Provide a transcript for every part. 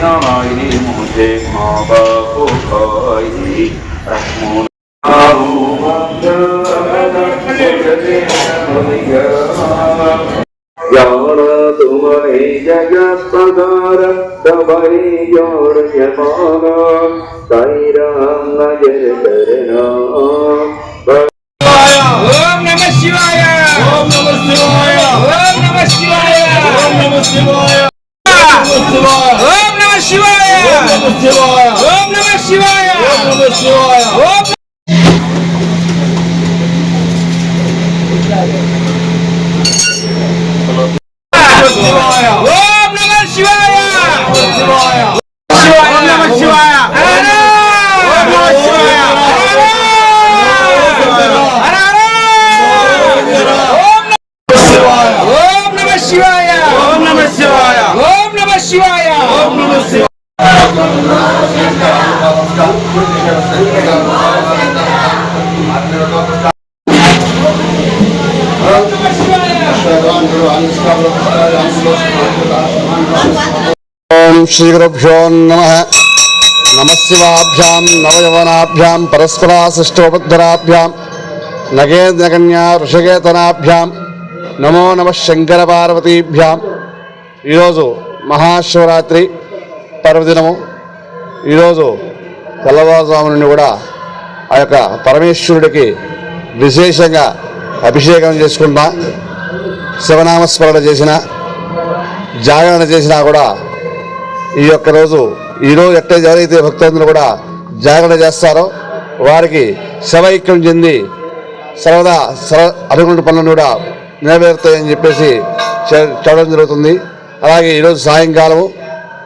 नारायणी मुझे माँ बापू खाई रहमान तुमने जगत पगार तबरी जोड़ जमाना साई राम नजर करना। ओम नमः शिवाय ओम नमः शिवाय ओम नमः शिवाय ओम नमः शिवाय ओम नमः शिवाय ओम नमः शिवाय ओम नमः शिवाय ओम नमः शिवाय ओम नमः शिवाय ओम नमः शिवाय ओम श्री गुरुभ्यो नमः। नमः शिवाभ्यां नवयवनाभ्यां परस्पराशिष्टोपद्धराभ्यां नगेन्द्रकन्या ऋषिकेतनाभ्यां नमो नमः शंकर पार्वतीभ्यां। ఈరోజు మహాశివరాత్రి పర్వదినము। ఈరోజు తెల్లవారుజాము నుండి కూడా ఆ యొక్క పరమేశ్వరుడికి విశేషంగా అభిషేకం చేసుకున్నా, శివనామస్మరణ చేసిన, జాగరణ చేసినా కూడా ఈ యొక్క రోజు ఎట్టయితే ఎవరైతే భక్తులందరూ కూడా జాగరణ చేస్తారో వారికి శవైక్యం చెంది సర్వదా అనుకున్న పనులను కూడా నెరవేరుతాయని చెప్పేసి చెప్పడం జరుగుతుంది। అలాగే ఈరోజు సాయంకాలము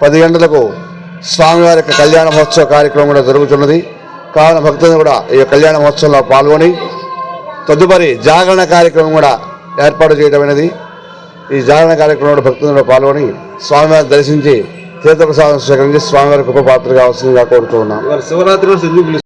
10 గంటలకు స్వామివారి యొక్క కళ్యాణ మహోత్సవ కార్యక్రమం కూడా జరుగుతున్నది। కావున భక్తులు కూడా ఈ కళ్యాణ మహోత్సవంలో పాల్గొని తదుపరి జాగరణ కార్యక్రమం కూడా ఏర్పాటు చేయడమైనది। ఈ జాగరణ కార్యక్రమంలో భక్తులు పాల్గొని స్వామివారిని దర్శించి తీర్థప్రసాదం స్వీకరించి స్వామివారి కృప పాత్ర కావాల్సిందిగా కోరుతూ ఉన్నాం। శివరాత్రి